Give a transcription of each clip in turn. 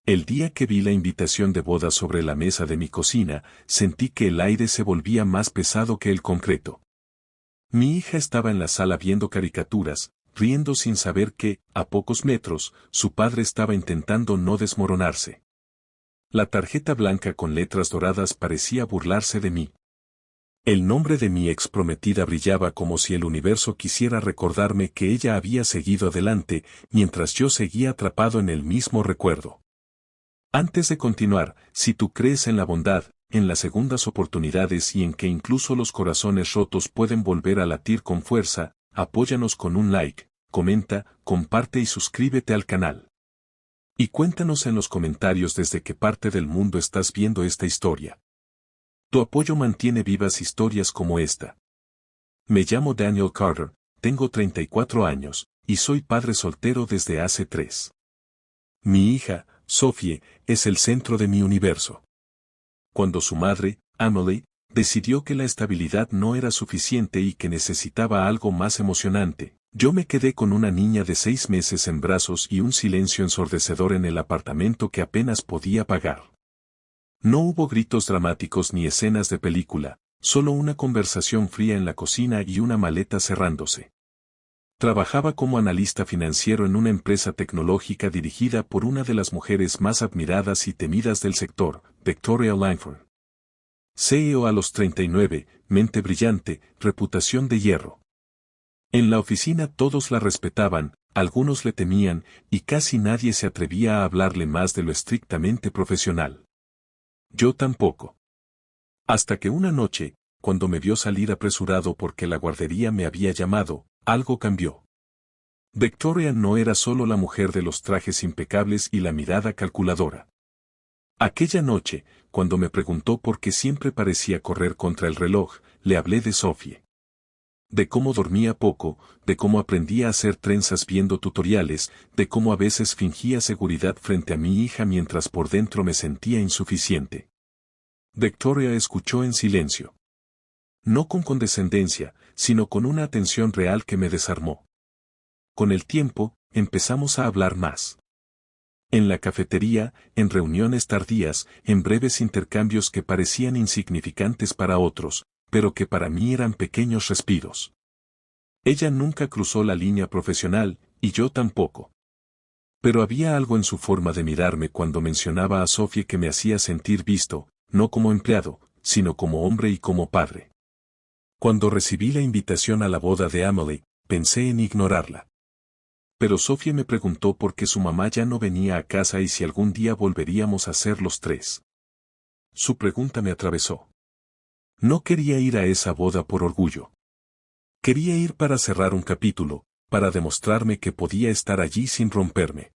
El día que vi la invitación de boda sobre la mesa de mi cocina, sentí que el aire se volvía más pesado que el concreto. Mi hija estaba en la sala viendo caricaturas, riendo sin saber que, a pocos metros, su padre estaba intentando no desmoronarse. La tarjeta blanca con letras doradas parecía burlarse de mí. El nombre de mi ex prometida brillaba como si el universo quisiera recordarme que ella había seguido adelante, mientras yo seguía atrapado en el mismo recuerdo. Antes de continuar, si tú crees en la bondad, en las segundas oportunidades y en que incluso los corazones rotos pueden volver a latir con fuerza, apóyanos con un like, comenta, comparte y suscríbete al canal. Y cuéntanos en los comentarios desde qué parte del mundo estás viendo esta historia. Tu apoyo mantiene vivas historias como esta. Me llamo Daniel Carter, tengo 34 años, y soy padre soltero desde hace 3. Mi hija, Sophie, es el centro de mi universo. Cuando su madre, Emily, decidió que la estabilidad no era suficiente y que necesitaba algo más emocionante, yo me quedé con una niña de 6 meses en brazos y un silencio ensordecedor en el apartamento que apenas podía pagar. No hubo gritos dramáticos ni escenas de película, solo una conversación fría en la cocina y una maleta cerrándose. Trabajaba como analista financiero en una empresa tecnológica dirigida por una de las mujeres más admiradas y temidas del sector, Victoria Langford. CEO a los 39, mente brillante, reputación de hierro. En la oficina todos la respetaban, algunos le temían, y casi nadie se atrevía a hablarle más de lo estrictamente profesional. Yo tampoco. Hasta que una noche, cuando me vio salir apresurado porque la guardería me había llamado, algo cambió. Victoria no era solo la mujer de los trajes impecables y la mirada calculadora. Aquella noche, cuando me preguntó por qué siempre parecía correr contra el reloj, le hablé de Sophie. De cómo dormía poco, de cómo aprendía a hacer trenzas viendo tutoriales, de cómo a veces fingía seguridad frente a mi hija mientras por dentro me sentía insuficiente. Victoria escuchó en silencio. No con condescendencia, sino con una atención real que me desarmó. Con el tiempo, empezamos a hablar más. En la cafetería, en reuniones tardías, en breves intercambios que parecían insignificantes para otros, pero que para mí eran pequeños respiros. Ella nunca cruzó la línea profesional, y yo tampoco. Pero había algo en su forma de mirarme cuando mencionaba a Sophie que me hacía sentir visto, no como empleado, sino como hombre y como padre. Cuando recibí la invitación a la boda de Emily, pensé en ignorarla. Pero Sophie me preguntó por qué su mamá ya no venía a casa y si algún día volveríamos a ser los 3. Su pregunta me atravesó. No quería ir a esa boda por orgullo. Quería ir para cerrar un capítulo, para demostrarme que podía estar allí sin romperme.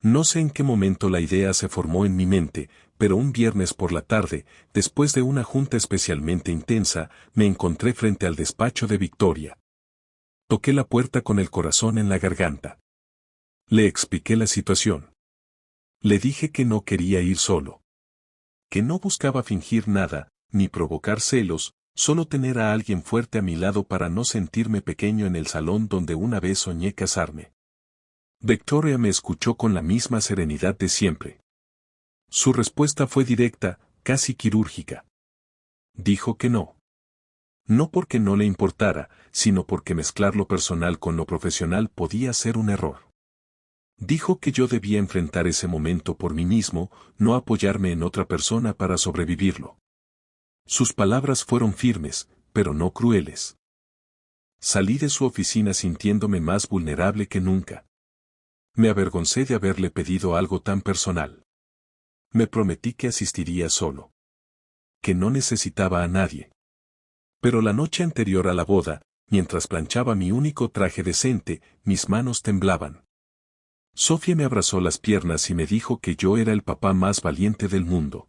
No sé en qué momento la idea se formó en mi mente, pero un viernes por la tarde, después de una junta especialmente intensa, me encontré frente al despacho de Victoria. Toqué la puerta con el corazón en la garganta. Le expliqué la situación. Le dije que no quería ir solo. Que no buscaba fingir nada, ni provocar celos, solo tener a alguien fuerte a mi lado para no sentirme pequeño en el salón donde una vez soñé casarme. Victoria me escuchó con la misma serenidad de siempre. Su respuesta fue directa, casi quirúrgica. Dijo que no. No porque no le importara, sino porque mezclar lo personal con lo profesional podía ser un error. Dijo que yo debía enfrentar ese momento por mí mismo, no apoyarme en otra persona para sobrevivirlo. Sus palabras fueron firmes, pero no crueles. Salí de su oficina sintiéndome más vulnerable que nunca. Me avergoncé de haberle pedido algo tan personal. Me prometí que asistiría solo. Que no necesitaba a nadie. Pero la noche anterior a la boda, mientras planchaba mi único traje decente, mis manos temblaban. Sophie me abrazó las piernas y me dijo que yo era el papá más valiente del mundo.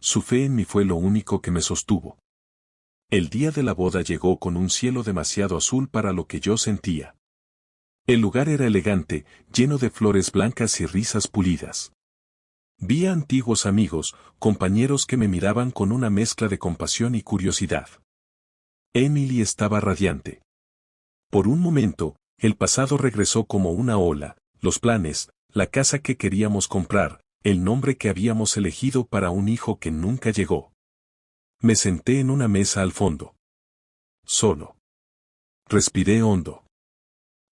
Su fe en mí fue lo único que me sostuvo. El día de la boda llegó con un cielo demasiado azul para lo que yo sentía. El lugar era elegante, lleno de flores blancas y risas pulidas. Vi a antiguos amigos, compañeros que me miraban con una mezcla de compasión y curiosidad. Emily estaba radiante. Por un momento, el pasado regresó como una ola, los planes, la casa que queríamos comprar, el nombre que habíamos elegido para un hijo que nunca llegó. Me senté en una mesa al fondo. Solo. Respiré hondo.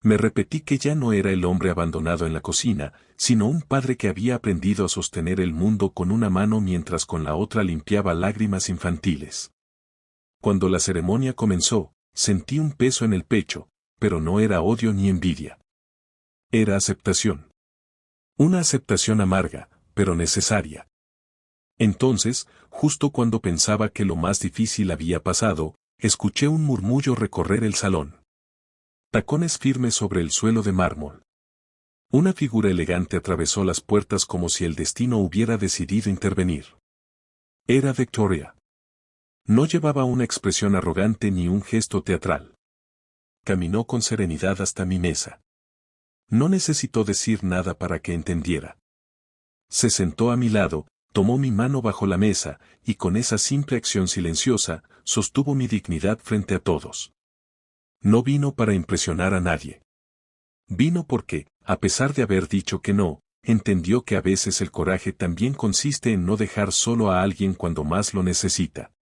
Me repetí que ya no era el hombre abandonado en la cocina, sino un padre que había aprendido a sostener el mundo con una mano mientras con la otra limpiaba lágrimas infantiles. Cuando la ceremonia comenzó, sentí un peso en el pecho, pero no era odio ni envidia. Era aceptación. Una aceptación amarga, pero necesaria. Entonces, justo cuando pensaba que lo más difícil había pasado, escuché un murmullo recorrer el salón. Tacones firmes sobre el suelo de mármol. Una figura elegante atravesó las puertas como si el destino hubiera decidido intervenir. Era Victoria. No llevaba una expresión arrogante ni un gesto teatral. Caminó con serenidad hasta mi mesa. No necesitó decir nada para que entendiera. Se sentó a mi lado, tomó mi mano bajo la mesa, y con esa simple acción silenciosa, sostuvo mi dignidad frente a todos. No vino para impresionar a nadie. Vino porque, a pesar de haber dicho que no, entendió que a veces el coraje también consiste en no dejar solo a alguien cuando más lo necesita.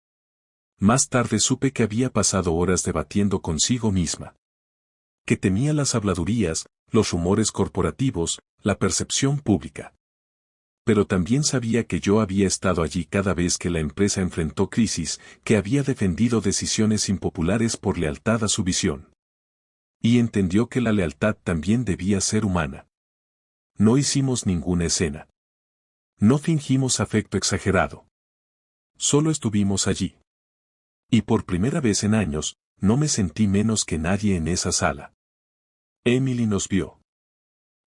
Más tarde supe que había pasado horas debatiendo consigo misma. Que temía las habladurías, los rumores corporativos, la percepción pública. Pero también sabía que yo había estado allí cada vez que la empresa enfrentó crisis, que había defendido decisiones impopulares por lealtad a su visión. Y entendió que la lealtad también debía ser humana. No hicimos ninguna escena. No fingimos afecto exagerado. Solo estuvimos allí. Y por primera vez en años, no me sentí menos que nadie en esa sala. Emily nos vio.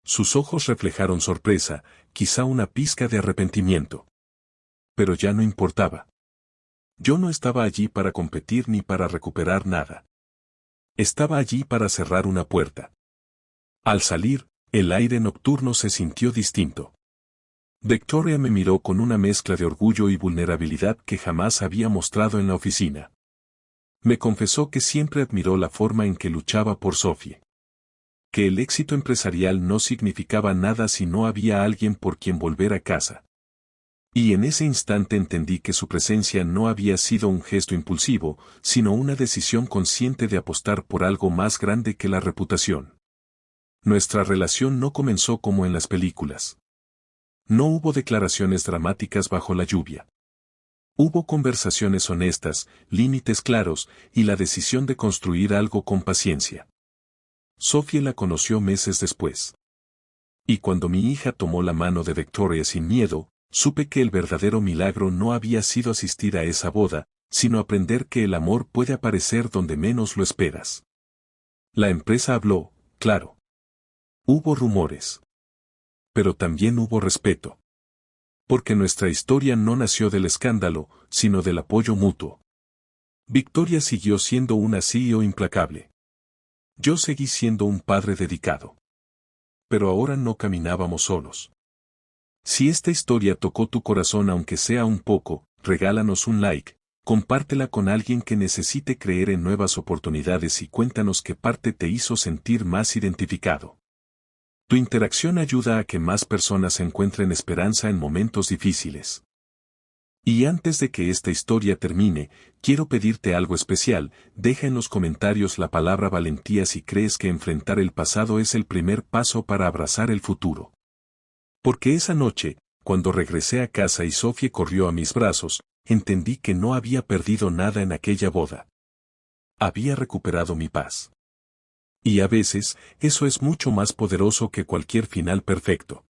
Sus ojos reflejaron sorpresa, quizá una pizca de arrepentimiento. Pero ya no importaba. Yo no estaba allí para competir ni para recuperar nada. Estaba allí para cerrar una puerta. Al salir, el aire nocturno se sintió distinto. Victoria me miró con una mezcla de orgullo y vulnerabilidad que jamás había mostrado en la oficina. Me confesó que siempre admiró la forma en que luchaba por Sophie. Que el éxito empresarial no significaba nada si no había alguien por quien volver a casa. Y en ese instante entendí que su presencia no había sido un gesto impulsivo, sino una decisión consciente de apostar por algo más grande que la reputación. Nuestra relación no comenzó como en las películas. No hubo declaraciones dramáticas bajo la lluvia. Hubo conversaciones honestas, límites claros, y la decisión de construir algo con paciencia. Sophie la conoció meses después. Y cuando mi hija tomó la mano de Victoria sin miedo, supe que el verdadero milagro no había sido asistir a esa boda, sino aprender que el amor puede aparecer donde menos lo esperas. La empresa habló, claro. Hubo rumores. Pero también hubo respeto. Porque nuestra historia no nació del escándalo, sino del apoyo mutuo. Victoria siguió siendo una CEO implacable. Yo seguí siendo un padre dedicado. Pero ahora no caminábamos solos. Si esta historia tocó tu corazón aunque sea un poco, regálanos un like, compártela con alguien que necesite creer en nuevas oportunidades y cuéntanos qué parte te hizo sentir más identificado. Tu interacción ayuda a que más personas encuentren esperanza en momentos difíciles. Y antes de que esta historia termine, quiero pedirte algo especial, deja en los comentarios la palabra valentía si crees que enfrentar el pasado es el primer paso para abrazar el futuro. Porque esa noche, cuando regresé a casa y Sophie corrió a mis brazos, entendí que no había perdido nada en aquella boda. Había recuperado mi paz. Y a veces, eso es mucho más poderoso que cualquier final perfecto.